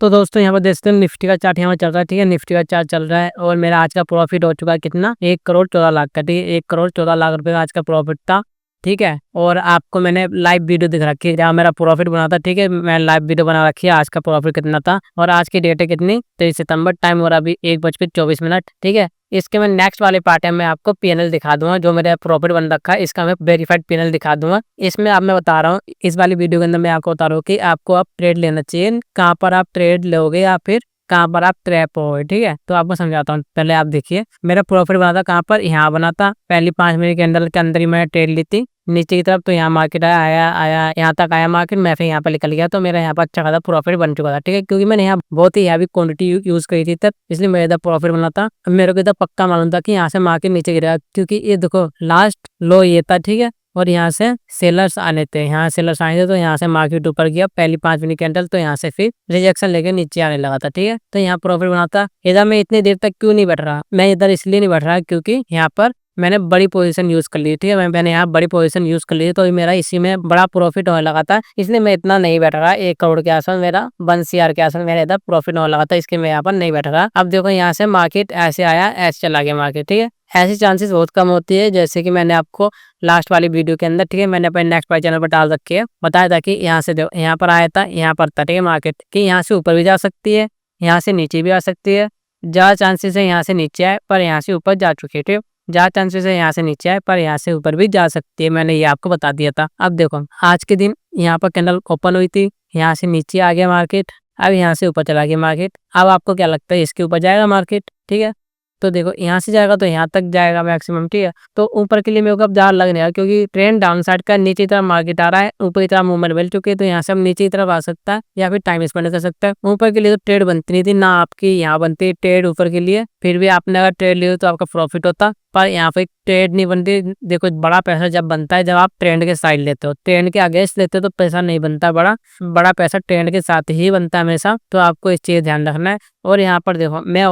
तो दोस्तों यहाँ पर देखते हैं निफ्टी का चार्ट यहाँ पर चल रहा है। ठीक है, निफ्टी का चार्ट चल रहा है और मेरा आज का प्रॉफिट हो चुका है कितना, 1 करोड़ 14 लाख का। ठीक है, 1 करोड़ 14 लाख रुपए का आज का प्रॉफिट था। ठीक है, और आपको मैंने लाइव वीडियो दिखा रखी है जहाँ मेरा प्रॉफिट बना था। ठीक है, मैंने लाइव वीडियो बना रखी है आज का प्रॉफिट कितना था। और आज की डेट है कितनी, 23 सितंबर, टाइम हो रहा अभी 1:24। ठीक है, इसके मैं नेक्स्ट वाले पार्ट में आपको पीएनएल दिखा दूंगा, जो मेरा प्रॉफिट बन रखा है इसका मैं वेरीफाइड पीएनएल दिखा दूंगा। इसमें अब मैं बता रहा हूँ, इस वाली वीडियो के अंदर मैं आपको बता रहा हूँ कि आपको अब ट्रेड लेना चाहिए, कहाँ पर आप ट्रेड लोगे या फिर कहाँ पर आप ट्रैप होगे। ठीक है, तो आपको समझाता हूँ। पहले आप देखिए मेरा प्रॉफिट बना था कहाँ पर, यहाँ बना था। पहली 5 मिनट के अंदर ही मैंने ट्रेड ली थी नीचे की तरफ। तो यहाँ मार्केट आया आया आया यहाँ तक आया मार्केट, मैं फिर यहाँ पर निकल गया। तो मेरा यहाँ पर अच्छा खासा प्रॉफिट बन चुका था। ठीक है, क्योंकि मैंने यहाँ बहुत ही हैवी क्वांटिटी यूज करी थी तब, इसलिए मेरा इधर प्रॉफिट बना था। मेरे को इधर पक्का मालूम था कि यहाँ से मार्केट नीचे गिरेगा, क्योंकि ये देखो लास्ट लो ये था। ठीक है, और यहाँ से सेलर्स आने थे, यहाँ सेलर्स आए थे, तो यहाँ से मार्केट ऊपर गया पहली 5 मिनट के अंदर। तो यहाँ से फिर रिजेक्शन लेके नीचे आने लगा था। ठीक है, तो यहाँ प्रॉफिट बना था। इधर मैं इतनी देर तक क्यों नहीं बैठ रहा, मैं इधर इसलिए नहीं बैठ रहा क्योंकि यहाँ पर मैंने बड़ी पोजीशन यूज कर ली। ठीक है, मैंने यहाँ बड़ी पोजीशन यूज कर ली, तो मेरा इसी में बड़ा प्रॉफिट होने लगा था, इसलिए मैं इतना नहीं बैठ रहा। 1 करोड़ के आसपास मेरा 1 CR के आसपास मेरा इधर प्रॉफिट होने लगा था, इसके मैं यहाँ पर नहीं बैठ रहा। अब देखो यहाँ से मार्केट ऐसे आया, ऐसे चला गया मार्केट। ठीक है, ऐसी चांसेस बहुत कम होती है, जैसे कि मैंने आपको लास्ट वाली वीडियो के अंदर, ठीक है, मैंने अपने नेक्स्ट वाले चैनल पर डाल रखी है, बताया था कि यहाँ से देखो यहाँ पर आया था, यहाँ पर था। ठीक है, मार्केट कि यहाँ से ऊपर भी जा सकती है, यहाँ से नीचे भी आ सकती है। ज़्यादा चांसेस है यहाँ से नीचे आए पर यहाँ से ऊपर जा चुकी है। ठीक है, ज़्यादा चांसेस है यहाँ से नीचे आए पर यहाँ से ऊपर भी जा सकती है, मैंने ये आपको बता दिया था। अब देखो आज के दिन यहाँ पर कैंडल ओपन हुई थी, यहाँ से नीचे आ गया मार्केट, अब यहाँ से ऊपर चला गया मार्केट। अब आपको क्या लगता है इसके ऊपर जाएगा मार्केट? ठीक है, तो देखो यहाँ से जाएगा तो यहाँ तक जाएगा मैक्सिमम। ठीक है, तो ऊपर के लिए मेरे को अब ज़्यादा लग नहीं रहा, क्योंकि ट्रेंड डाउन साइड का, नीचे की तरफ मार्केट आ रहा है, ऊपर की तरफ मूवमेंट मिल चुकी है। तो यहाँ से हम नीचे की तरफ आ सकता है या फिर टाइम स्पेंड कर सकता है। ऊपर के लिए तो ट्रेड बनती नहीं थी ना, आपकी यहाँ बनती ट्रेड ऊपर के लिए, फिर भी आपने अगर ट्रेड लिया तो आपका प्रॉफिट होता, पर यहाँ पे ट्रेड नहीं बनती। देखो बड़ा पैसा जब बनता है जब आप ट्रेंड के साइड लेते हो, ट्रेंड के अगेंस्ट लेते हो तो पैसा नहीं बनता। बड़ा बड़ा पैसा ट्रेंड के साथ ही बनता है हमेशा, तो आपको इस चीज ध्यान रखना है। और यहाँ पर देखो मैं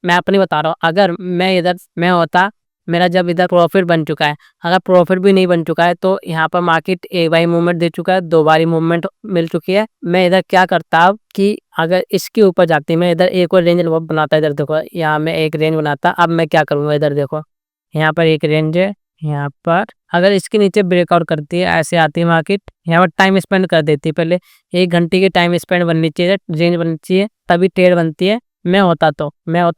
अपनी बता रहा हूँ, अगर मैं इधर मैं होता, मेरा जब इधर प्रॉफिट बन चुका है, अगर प्रॉफिट भी नहीं बन चुका है तो यहाँ पर मार्केट एक बार मूवमेंट दे चुका है, 2 बारी मूवमेंट मिल चुकी है। मैं इधर क्या करता अब कि अगर इसके ऊपर जाती, मैं इधर एक और रेंज बनाता। इधर देखो यहाँ मैं एक रेंज बनाता। अब मैं क्या करूँगा, इधर देखो यहाँ पर एक रेंज है, यहाँ पर अगर इसके नीचे ब्रेकआउट करती है, ऐसे आती है मार्केट, यहाँ पर टाइम स्पेंड कर देती है। पहले 1 घंटे की टाइम स्पेंड बननी चाहिए, रेंज बननी चाहिए, तभी ट्रेड बनती है। मैं होता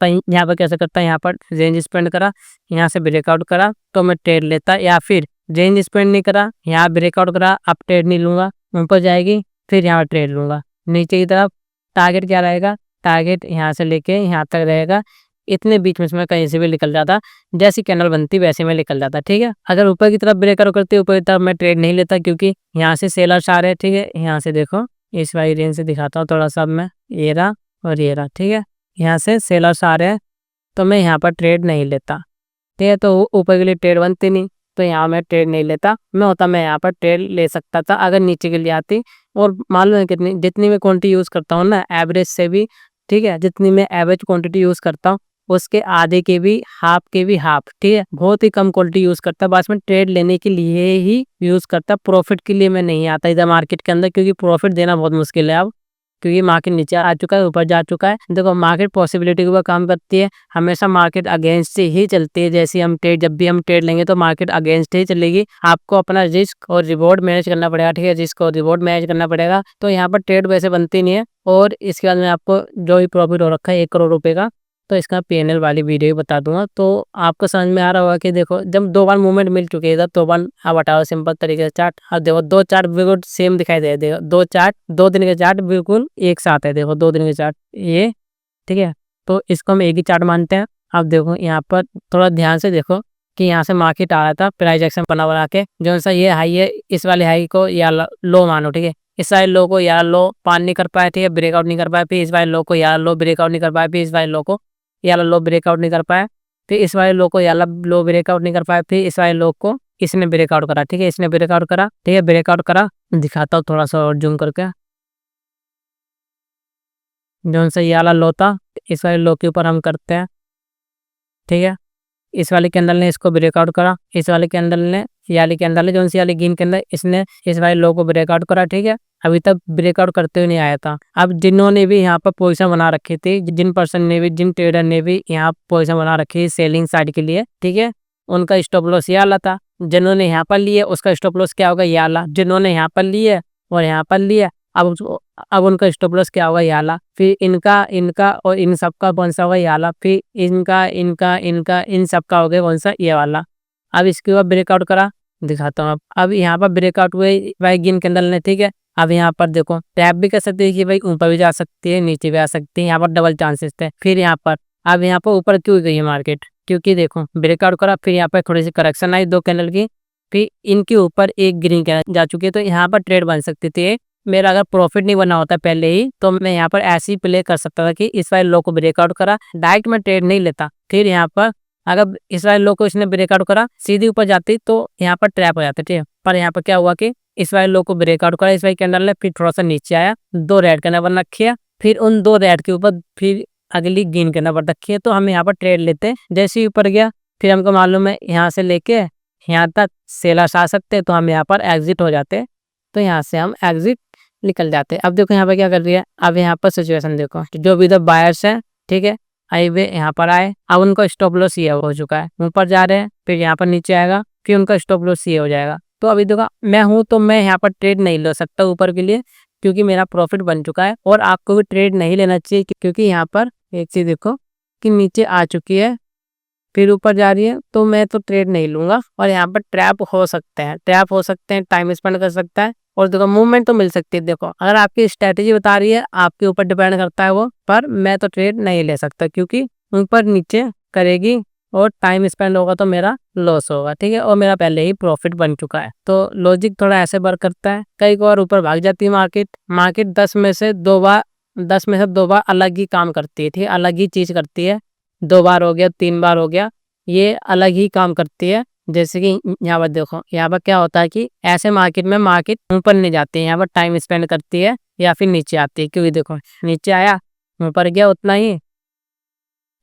यहाँ पर कैसे करता, यहाँ पर रेंज स्पेंड करा, यहाँ से ब्रेकआउट करा तो मैं ट्रेड लेता, या फिर रेंज स्पेंड नहीं करा, यहाँ ब्रेकआउट करा, अब ट्रेड नहीं लूँगा, ऊपर जाएगी फिर यहाँ ट्रेड लूँगा। नीचे की तरफ टारगेट क्या रहेगा, टारगेट यहाँ से लेके यहाँ तक रहेगा, इतने बीच में मैं कहीं से भी निकल जाता, जैसी कैंडल बनती वैसे में निकल जाता। ठीक है, अगर ऊपर की तरफ ब्रेकआउट करते ऊपर की तरफ मैं ट्रेड नहीं लेता, क्योंकि यहाँ से सेलर्स आ रहे हैं। ठीक है, यहाँ से देखो इस वाली रेंज से दिखाता हूँ थोड़ा सा मैं, ये रहा और ये रहा। ठीक है, यहाँ से सेलर्स आ रहे हैं तो मैं यहाँ पर ट्रेड नहीं लेता। ठीक है, तो ऊपर के लिए ट्रेड बनती नहीं, तो यहाँ मैं ट्रेड नहीं लेता। मैं यहाँ पर ट्रेड ले सकता था अगर नीचे के लिए आती। और मालूम है कितनी, जितनी मैं क्वांटिटी यूज़ करता हूँ ना एवरेज से भी, ठीक है, जितनी मैं एवरेज क्वांटिटी यूज़ करता हूँ उसके आधे के भी हाफ। ठीक है, बहुत ही कम क्वांटिटी यूज़ करता, बस मैं ट्रेड लेने के लिए ही यूज़ करता, प्रॉफिट के लिए मैं नहीं आता इधर मार्केट के अंदर, क्योंकि प्रॉफिट देना बहुत मुश्किल है अब, क्योंकि मार्केट नीचे आ चुका है, ऊपर जा चुका है। देखो मार्केट पॉसिबिलिटी के ऊपर काम करती है, हमेशा मार्केट अगेंस्ट से ही चलती है। जैसे जब भी हम ट्रेड लेंगे तो मार्केट अगेंस्ट ही चलेगी। आपको अपना रिस्क और रिवॉर्ड मैनेज करना पड़ेगा। ठीक है, रिस्क और रिवॉर्ड मैनेज करना पड़ेगा, तो यहाँ पर ट्रेड वैसे बनती नहीं है। और इसके बाद में आपको जो भी प्रॉफिट हो रखा है 1 करोड़ रुपए का, तो इसका पीएनएल वाली वीडियो बता दूंगा, तो आपको समझ में आ रहा होगा कि देखो जब 2 बार मूवमेंट मिल चुकी है इधर, 2 बार अब हटाओ सिंपल तरीके से चार्ट। अब देखो 2 चार्ट बिल्कुल सेम दिखाई दे, देखो 2 चार्ट 2 दिन के चार्ट बिल्कुल एक साथ है। देखो 2 दिन के चार्ट ये, ठीक है, तो इसको हम एक ही चार्ट मानते हैं। अब देखो यहाँ पर थोड़ा ध्यान से देखो कि यहाँ से मार्केट आ रहा था प्राइस एक्शन बना के, जो सा ये हाई है इस वाले हाई को या लो मानो। ठीक है, इस वाले लो को या लो पान नहीं कर पाए थे, ब्रेकआउट नहीं कर पाए, फिर इस वाले लो को या लो ब्रेकआउट नहीं कर पाए, फिर इस वाले लो को या लो ब्रेकआउट नहीं कर पाए, फिर इस वाले लो को या लो ब्रेकआउट नहीं कर पाए, फिर इस वाले लो को इसने ब्रेकआउट करा। ठीक है, इसने ब्रेकआउट करा, ठीक है, ब्रेकआउट करा, दिखाता हूँ थोड़ा सा और जूम करके। जो सा ये वाला लो था, इस वाले लो के ऊपर हम करते हैं। ठीक है, इस वाले कैंडल ने इसको ब्रेकआउट करा, इस वाले कैंडल ने, ये वाली कैंडल है जो सी वाली ग्रीन कैंडल, इसने इस वाले लो को ब्रेकआउट करा। ठीक है, अभी तक ब्रेकआउट करते हुए नहीं आया था। अब जिन्होंने भी यहाँ पर पोजीशन बना रखी थी, जिन पर्सन ने भी, जिन ट्रेडर ने भी यहाँ पोजीशन बना रखी है सेलिंग साइड के लिए, ठीक है, उनका स्टॉप लॉस ये वाला था। जिन्होंने यहाँ पर लिए उसका स्टॉप लॉस क्या होगा, ये वाला। जिन्होंने यहाँ पर लिए और यहाँ पर लिए, अब उनका स्टॉप लॉस क्या होगा, ये वाला। फिर इनका इनका और इन सबका कौन सा होगा, ये वाला। फिर इनका इनका इनका इन सबका हो गया कौन सा, ये वाला। अब इसके बाद ब्रेकआउट करा, दिखाता हूँ। अब यहाँ पर ब्रेकआउट हुए भाई ग्रीन कैंडल ने, ठीक है। अब यहाँ पर देखो टैप भी कर सकते हैं कि भाई ऊपर भी जा सकती है, नीचे भी आ सकती है, यहाँ पर डबल चांसेस थे। फिर यहाँ पर अब यहाँ पर ऊपर क्यों गई है मार्केट, क्योंकि देखो ब्रेकआउट करा, फिर यहाँ पर थोड़ी सी करेक्शन आई 2 कैंडल की, फिर इनके ऊपर एक ग्रीन कैंडल जा चुकी है। तो यहाँ पर ट्रेड बन सकती थी। मेरा अगर प्रॉफिट नहीं बना होता पहले ही तो मैं यहाँ पर ऐसे ही प्ले कर सकता था कि इस वाले लो को ब्रेकआउट करा, डायरेक्ट मैं ट्रेड नहीं लेता। फिर यहाँ पर अगर इस वाले लो को इसने ब्रेकआउट करा, सीधी ऊपर जाती तो यहाँ पर ट्रैप हो जाते, ठीक है। पर यहाँ पर क्या हुआ कि इस वाले लो को ब्रेकआउट करा इस वाले कैंडल ने, फिर थोड़ा सा नीचे आया, 2 रेड कैंडल बन रखी है, फिर उन 2 रेड के ऊपर फिर अगली ग्रीन कैंडल बन रखी है। तो हम यहाँ पर ट्रेड लेते हैं। जैसे ही ऊपर गया फिर हमको मालूम है यहाँ से लेके यहाँ तक सेलर्स आ सकते हैं, तो हम यहाँ पर एग्जिट हो जाते हैं। तो यहाँ से हम एग्जिट निकल जाते हैं। अब देखो यहाँ पर क्या कर रही है, अब यहाँ पर सिचुएशन देखो, जो भी इधर बायर्स है, ठीक है, आई वे यहाँ पर आए, अब उनका स्टॉप लॉस ये हो चुका है, ऊपर जा रहे हैं, फिर यहाँ पर नीचे आएगा, फिर उनका स्टॉप लॉस ये हो जाएगा। तो अभी देखो मैं हूँ तो मैं यहाँ पर ट्रेड नहीं ले सकता ऊपर के लिए, क्योंकि मेरा प्रॉफिट बन चुका है। और आपको भी ट्रेड नहीं लेना चाहिए, क्योंकि यहाँ पर एक चीज देखो कि नीचे आ चुकी है, फिर ऊपर जा रही है, तो मैं तो ट्रेड नहीं लूंगा। और यहाँ पर ट्रैप हो सकते हैं, ट्रैप हो सकते हैं, टाइम स्पेंड कर सकता है, और देखो मूवमेंट तो मिल सकती है। देखो अगर आपकी स्ट्रेटेजी बता रही है, आपके ऊपर डिपेंड करता है वो, पर मैं तो ट्रेड नहीं ले सकता, क्योंकि ऊपर नीचे करेगी और टाइम स्पेंड होगा तो मेरा लॉस होगा, ठीक है। और मेरा पहले ही प्रॉफिट बन चुका है। तो लॉजिक थोड़ा ऐसे वर्क करता है। कई बार ऊपर भाग जाती है मार्केट 10 में से 2 बार अलग ही काम करती है, ठीक है, अलग ही चीज करती है। 2 बार हो गया, 3 बार हो गया, ये अलग ही काम करती है। जैसे कि यहाँ पर देखो, यहाँ पर क्या होता है कि ऐसे मार्केट में मार्केट ऊपर नहीं जाती है, यहाँ पर टाइम स्पेंड करती है या फिर नीचे आती है। क्योंकि देखो नीचे आया, ऊपर गया उतना ही,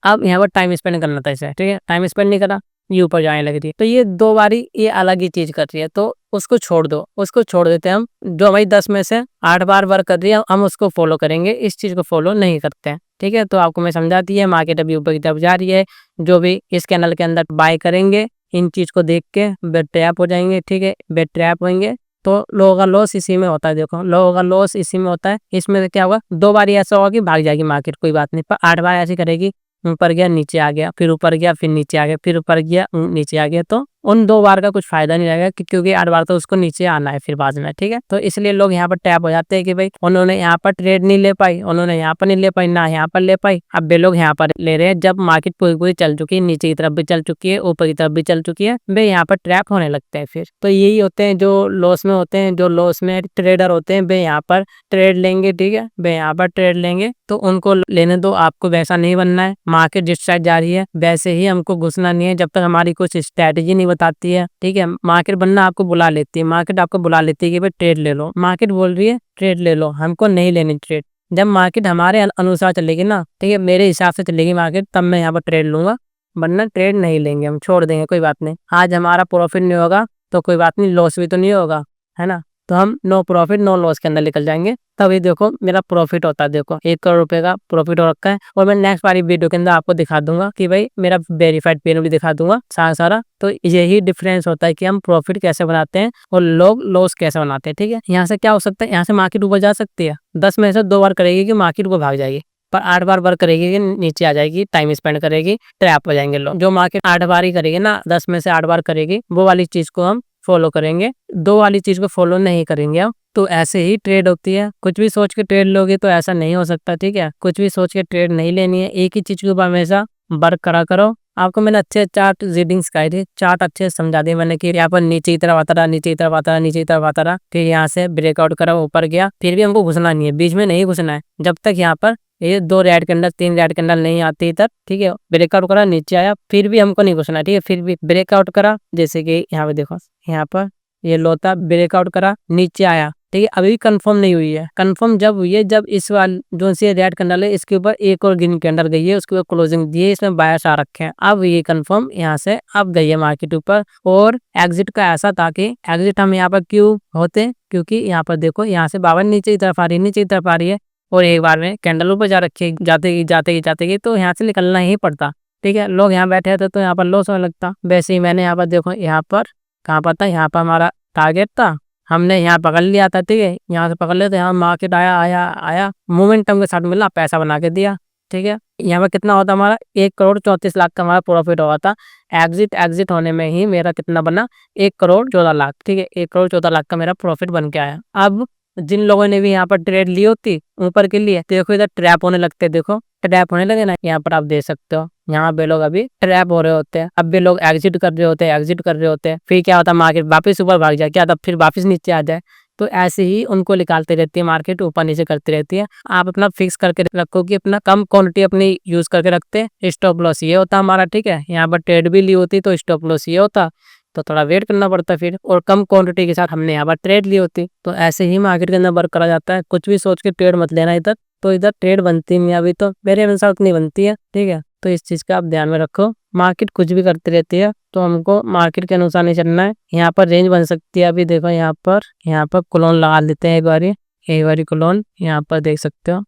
अब यहाँ पर टाइम स्पेंड करना था इसे, ठीक है, टाइम स्पेंड नहीं करा, ये ऊपर जाने लगी थी। तो ये 2 बारी ये अलग ही चीज कर रही है, तो उसको छोड़ दो, उसको छोड़ देते हैं हम। जो हमारी 10 में से 8 बार वर्क कर रही है, हम उसको फॉलो करेंगे, इस चीज को फॉलो नहीं करते हैं, ठीक है। तो आपको मैं समझाती है, मार्केट अभी ऊपर की तरफ जा रही है, जो भी इस कैंडल के अंदर बाय करेंगे, इन चीज को देख के बेट ट्रैप हो जाएंगे, ठीक है, बेट ट्रैप होंगे। तो लोगों का लॉस इसी में होता है। देखो लोगों का लॉस इसी में होता है। इसमें से क्या होगा, 2 बार ऐसा होगा कि भाग जाएगी मार्केट, कोई बात नहीं, पर 8 बार ऐसी करेगी, ऊपर गया नीचे आ गया, फिर ऊपर गया फिर नीचे आ गया, फिर ऊपर गया नीचे आ गया, तो उन 2 बार का कुछ फायदा नहीं रहेगा, क्योंकि 8 बार तो उसको नीचे आना है फिर बाद में, ठीक है। तो इसलिए लोग यहाँ पर टैप हो जाते हैं कि भाई उन्होंने यहाँ पर ट्रेड नहीं ले पाई, उन्होंने यहाँ पर नहीं ले पाई, ना यहाँ पर ले पाई, अब वे लोग यहाँ पर ले रहे हैं जब मार्केट पूरी चल चुकी है, नीचे की तरफ भी चल चुकी है, ऊपर की तरफ भी चल चुकी है, वे यहाँ पर ट्रैप होने लगते हैं। फिर तो यही होते हैं जो लॉस में होते हैं, जो लॉस में ट्रेडर होते हैं, वे यहाँ पर ट्रेड लेंगे, ठीक है, वे यहाँ पर ट्रेड लेंगे, तो उनको लेने दो। आपको वैसा नहीं बनना है। मार्केट जिस साइड जा रही है वैसे ही हमको घुसना नहीं है, जब तक हमारी कुछ स्ट्रेटेजी नहीं बताती है, ठीक है। मार्केट बनना आपको बुला लेती है, मार्केट आपको बुला लेती है कि भाई ट्रेड ले लो, मार्केट बोल रही है ट्रेड ले लो, हमको नहीं लेनी ट्रेड। जब मार्केट हमारे अनुसार चलेगी ना, ठीक है, मेरे हिसाब से चलेगी मार्केट, तब मैं यहाँ पर ट्रेड लूंगा, वरना ट्रेड नहीं लेंगे, हम छोड़ देंगे, कोई बात नहीं। आज हमारा प्रॉफिट नहीं होगा तो कोई बात नहीं, लॉस भी तो नहीं होगा, है ना। तो हम नो प्रॉफिट नो लॉस के अंदर निकल जाएंगे, तभी देखो मेरा प्रॉफिट होता है। देखो 1 करोड़ रुपए का प्रॉफिट हो रखा है। और मैं नेक्स्ट वाली वीडियो के अंदर आपको दिखा दूंगा कि भाई मेरा वेरीफाइड पेन भी दिखा दूंगा सारा। तो यही डिफरेंस होता है कि हम प्रॉफिट कैसे बनाते हैं और लोग लॉस कैसे बनाते हैं, ठीक है। यहाँ से क्या हो सकता है, यहाँ से मार्केट ऊपर जा सकती है, 10 में से 2 बार करेगी कि मार्केट ऊपर भाग जाएगी, पर 8 बार वर्क करेगी कि नीचे आ जाएगी, टाइम स्पेंड करेगी, ट्रैप हो जाएंगे लोग। जो मार्केट 8 बार ही करेगी ना, 10 में से 8 बार करेगी, वो वाली चीज को हम फॉलो करेंगे, 2 वाली चीज को फॉलो नहीं करेंगे हम। तो ऐसे ही ट्रेड होती है। कुछ भी सोच के ट्रेड लोगे तो ऐसा नहीं हो सकता, ठीक है। कुछ भी सोच के ट्रेड नहीं लेनी है, एक ही चीज के ऊपर हमेशा वर्क करा करो। आपको मैंने अच्छे चार्ट रीडिंग सिखाई थी, चार्ट अच्छे समझा दिए मैंने कि यहाँ पर नीचे की तरफ आता रहा, नीचे की तरफ आता रहा, नीचे की तरफ आता रहा, फिर यहाँ से ब्रेकआउट करा, ऊपर गया, फिर भी हमको घुसना नहीं है, बीच में नहीं घुसना है, जब तक यहाँ पर ये 2 रेड कैंडल 3 रेड कैंडल नहीं आती इधर, ठीक है। ब्रेकआउट करा, नीचे आया, फिर भी हमको नहीं घुसना, ठीक है, फिर भी ब्रेकआउट करा, जैसे कि यहाँ पे देखो, यहाँ पर ये लो था, ब्रेकआउट करा, नीचे आया, ठीक है। अभी कंफर्म नहीं हुई है, कंफर्म जब हुई है जब इस वाल जो सी रेड कैंडल है इसके ऊपर एक और ग्रीन कैंडल गई है, उसके ऊपर क्लोजिंग दी है, इसमें बायर्स आ रखे हैं। अब ये कंफर्म यहाँ से अब गई है मार्केट ऊपर। और एग्जिट का ऐसा था कि एग्जिट हम यहाँ पर क्यों होते, क्योंकि यहाँ पर देखो यहाँ से 52 नीचे की तरफ आ रही है, नीचे की तरफ आ रही है, और एक बार में कैंडल ऊपर जा रखी है, जाते तो यहाँ से निकलना ही पड़ता, ठीक है। लोग यहाँ बैठे थे तो यहाँ पर लॉस होने लगता। वैसे ही मैंने यहाँ पर देखो, यहाँ पर कहाँ पर था, यहाँ पर हमारा टारगेट था, हमने यहाँ पकड़ लिया था, ठीक है। यहाँ से पकड़ लिया था, यहाँ मार्केट आया आया आया, मोमेंटम के साथ मिला, पैसा बना के दिया, ठीक है। यहाँ पर कितना होता हमारा 1 करोड़ 34 लाख का हमारा प्रॉफिट हुआ था। एग्जिट होने में ही मेरा कितना बना, 1 करोड़ 14 लाख, ठीक है। 1 करोड़ 14 लाख का मेरा प्रॉफिट बन के आया। अब जिन लोगों ने भी यहाँ पर ट्रेड ली होती ऊपर के लिए, देखो इधर ट्रैप होने लगते, देखो ट्रैप होने लगे ना, यहाँ पर आप देख सकते हो, यहाँ पे लोग अभी ट्रैप हो रहे होते हैं। अब भी लोग एग्जिट कर रहे होते हैं, फिर क्या होता है, मार्केट वापस ऊपर भाग जाए, क्या तब फिर वापस नीचे आ जाए। तो ऐसे ही उनको निकालते रहती है मार्केट, ऊपर नीचे करती रहती है। आप अपना फिक्स करके रखो कि अपना कम क्वांटिटी अपनी यूज करके रखते हैं। स्टॉप लॉस ये होता हमारा, ठीक है। यहाँ पर ट्रेड भी ली होती तो स्टॉप लॉस ये होता, तो थोड़ा वेट करना पड़ता फिर, और कम क्वांटिटी के साथ हमने यहाँ पर ट्रेड ली होती। तो ऐसे ही मार्केट के अंदर वर्क करा जाता है। कुछ भी सोच के ट्रेड मत लेना इधर, तो इधर ट्रेड बनती नहीं, अभी तो मेरे अनुसार उतनी बनती है, ठीक है। तो इस चीज का आप ध्यान में रखो, मार्केट कुछ भी करती रहती है, तो हमको मार्केट के अनुसार नहीं चलना है। यहाँ पर रेंज बन सकती है, अभी देखो यहाँ पर क्लोन लगा लेते हैं एक बारी क्लोन, यहाँ पर देख सकते हो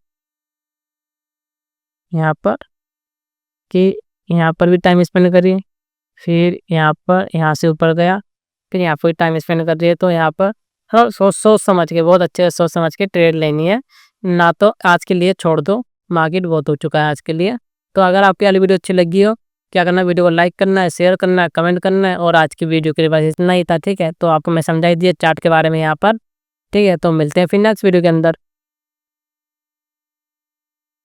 यहाँ पर कि यहाँ पर भी टाइम स्पेंड करिए, फिर यहाँ से ऊपर गया, फिर यहाँ पर टाइम स्पेंड कर रही है। तो यहाँ पर हाँ, सोच समझ के, बहुत अच्छे से सोच समझ के ट्रेड लेनी है, ना तो आज के लिए छोड़ दो, मार्केट बहुत हो चुका है आज के लिए। तो अगर आपकी वाली वीडियो अच्छी लगी हो, क्या करना है, वीडियो को लाइक करना है, शेयर करना है, कमेंट करना है। और आज की वीडियो के लिए इतना ही था, ठीक है। तो आपको मैं समझाई दिया चार्ट के बारे में यहाँ पर, ठीक है। तो मिलते हैं फिर नेक्स्ट वीडियो के अंदर।